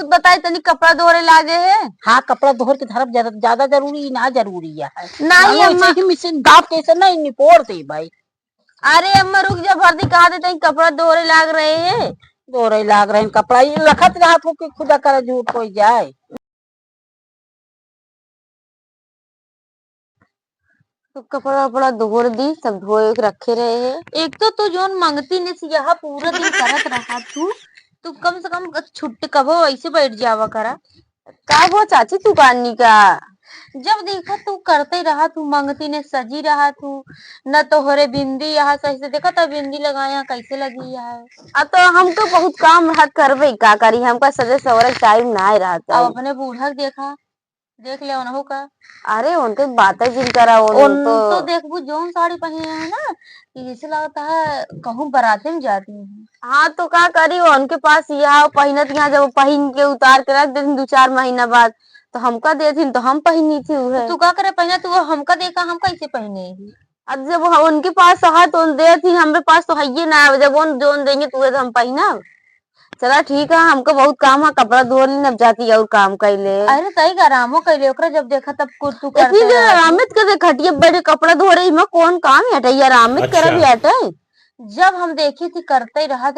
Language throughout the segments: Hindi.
उ बताई तनी कपड़ा धोरे लागे है। हाँ कपड़ा धोर के धरब ज्यादा जरूरी ना जरूरी है। नहीं अम्मा। ही मिशन दाब कैसे नहीं निपोड़ दे भाई। अरे अम्मा रुक जा, भरती कहा देते कपड़ा धोरे लाग रहे हैं। धोरे लाग रहे हैं कपड़ा, ये रखत रहा तो कि खुदा करे झूठ हो जाए। तो कपड़ा वपड़ा धोर दी, सब धोए के रखे रहे हैं। एक तो तू जोन मंगती ने यहाँ पूरा दिन करत रहा तू कम से कम छुट्टी कबो ऐसे बैठ जावा करा। का वो चाची तू कानी का जब देखा तू करते रहा, तू मंगती ने सजी रहा तू न तो हरे बिंदी यहाँ सही से देखा तो बिंदी लगाया कैसे लगी है। अब तो हमको बहुत काम रहा करबे का करी, हमका सजे सवरे टाइम ना रहता। अब अपने बूढ़ा देखा, देख ले उन्हों का। अरे उनके बातें जिन करा उन तो देखबू जोन साड़ी पहने है ना कि जैसे लगता है कहूँ बाराते में जाती है। हाँ तो का करी उनके पास यहाँ पहनत, यहाँ जब पहन के उतार के रख देती 2-4 महीना बाद तो हमका देती तो हम पहनी थी उहे। तू का करे पहना, तू हमका देखा हम कैसे पहने। अब जब उनके पास है तो देती, हमारे पास तो है ही ना, जब उन जोन देंगे तो हम पहना। चला ठीक है, हमको बहुत काम है, कपड़ा धो ली अब जाती और काम कर ले। अरे तई आरामो कर ले ओकरा, जब देखा तब तू करते आरामित करे खटिया बैठे कपड़ा धो रही में कौन काम हटे, आरामित करे भी हटे। जब हम देखी थी करते रहा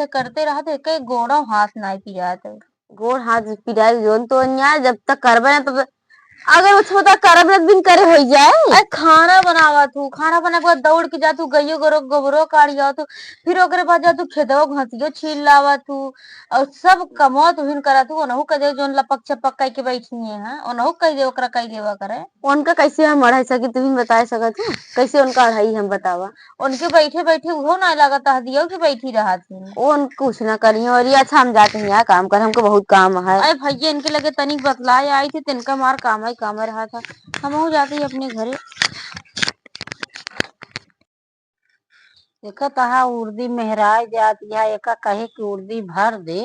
थे कई गोड़ा हाथ ना पिया थे। गोड़ हाथ पिरा जोन तो अन्याय, जब तक करबे ना तब अगर उसको तो करब दिन करे हो जाए। अरे खाना बनावा तू, खाना बना के बाद दौड़ के जा तू गइयो गोबरो काढ़िया तू, फिर ओकरे बाद जा तू खेतवा घासियो छील लावा तू और सब कमवा तू हिन करा तू। ओनहु कह दे जोन लपक छपक कह के बैठी है ओनहु कह दे ओकरा कह देवा करे। उनका कैसे हम अढ़ाई सकी तुम बता सकत हो कैसे उनका अढ़ाई हम बतावा। उनके बैठे बैठे उहो ना लागत दियो कि बैठी रहा थी। उन कुछ ना करिए और ये अच्छा हम जाते हैं यहाँ काम कर, हमको बहुत काम है। अरे भैया इनके लगे तनिक बतलाए आई थी तिनका मार काम रहा था, हम जाते ही अपने घरे। देखा तहा उर्दी मेहराज जाती है, एक कहे की उर्दी भर दे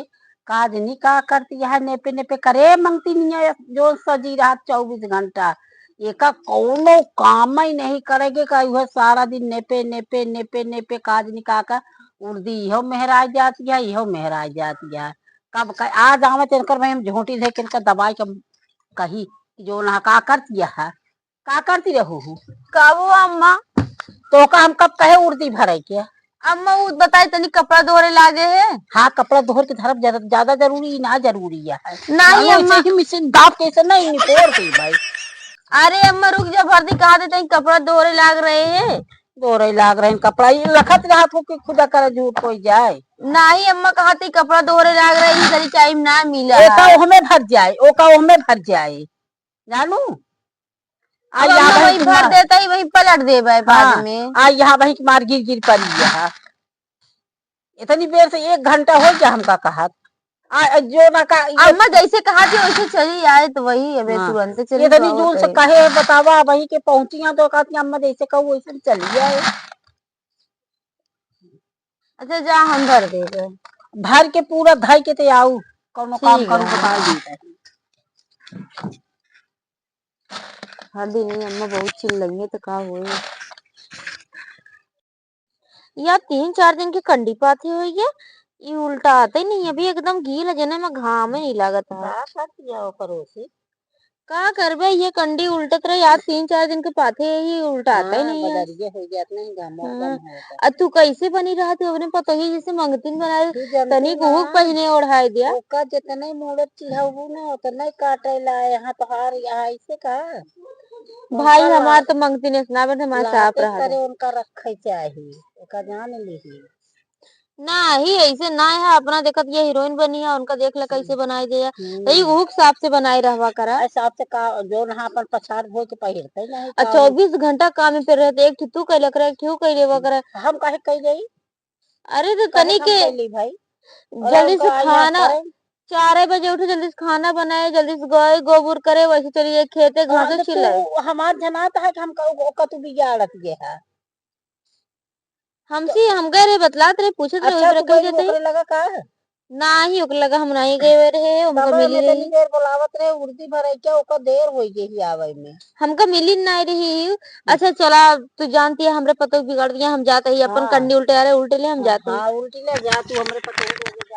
काज नहीं का करती है, नेपे नेपे करे मंगती नहीं है जो सजी रहा 24 घंटा। एक कौनो काम ही नहीं करेगे का वह सारा दिन नेपे नेपे नेपे नेपे काज निका कर उर्दी इहो मेहराज जाती है, इहो मेहराज जाती है। कब आज आवे तिनकर में हम झोंटी दे के दवाई का कही जो ना का करती है, का करती रहू काबू अम्मा तो का हम कब कहे उर्दी भरे के। अम्मा वो बताए तनी कपड़ा धोरे लागे है। हाँ कपड़ा धोर के धरब ज्यादा जरूरी ना जरूरी है। नहीं अम्मा मिशन दाब कैसे नहीं निपोड़ दे भाई। अरे अम्मा रुक जा, भरती कहा देते कपड़ा धोरे लाग रहे हैं। धोरे लाग रहे हैं कपड़ा, ये रखत रहा तो कि खुदा करे झूठ हो जाए। नहीं अम्मा कहा थी कपड़ा धोरे लाग रहे हैं, इधर टाइम ना मिला हमें भर जाए, हमें भर जाए जानू। वही भर देता ही वही पलट दे बाद में। यहाँ वही मार गिर पड़ी है। इतनी देर से 1 घंटा हो गया हमका कहा जो ना का अम्मा जैसे कहा थी वैसे चली आए तो वही अबे तुरंत चली। इतनी दूर से कहे बतावा वही के पहुंची तो कहती अम्मा जैसे कहूँ वैसे चली आए। अच्छा जा हम भर दे भर के पूरा धई के ते आऊ कौनो काम करूं बता दी। हाँ दिन अम्मा बहुत चिल्लाएंगे तो का हुए यार 3-4 दिन की कंडी पाती हुई है, ये उल्टा आता ही नहीं अभी एकदम गीला जने में घाम ही नहीं लागत है। का करबे ये कंडी उल्टत रहे यार 3-4 दिन के पाथे ही उल्टा आता ही नहीं है। तू कैसे बनी रहा तू अपने पता ही जैसे मंगतीन बनाए तनी गुहू पहने ओढ़ाई दिया ओका जितने मोड़त चिढ़ाऊ ना उतना काटे ला यहाँ तोहार यहाँ ऐसे का भाई हमार तो मंगती ने सुना बन हमारा साफ रहा करे उनका रखे चाहिए ओका जान ली नहीं ऐसे ना है अपना देखत ये हीरोइन बनी है उनका देख ले कैसे बनाई दे यही हुक साफ से बनाई रहवा करा साफ से का जो ना अपन पछाड़ धो के पहिरते नहीं। 24 घंटा काम पे रहते, एक तू कैले करे क्यों कैले वगैरह हम काहे कह गई। अरे तो तनी के भाई जल्दी से खाना 4 बजे उठे जल्दी से खाना बनाए जल्दी से गए गोबर करे वैसे चलिए खेते घास छिलाए। हमार जनात है कि हम तू बिगाड़त गे है हमसे हम गए रहे बतलात रहे पूछत रहे अच्छा, ओकरे लगा का नहीं ओकरे लगा हम नहीं गए रहे हमका मिली रही देर बुलावत रहे उर्दी भरे क्या ओका देर हो गई आवे में हमका मिली नहीं रही। अच्छा चला तू जानती है हमरे पतो बिगाड़ दिया हम जाते ही अपन कंडी उल्टे आ रहे उल्टे ले हम जाते हाँ उल्टी ले जा तू हमरे पतो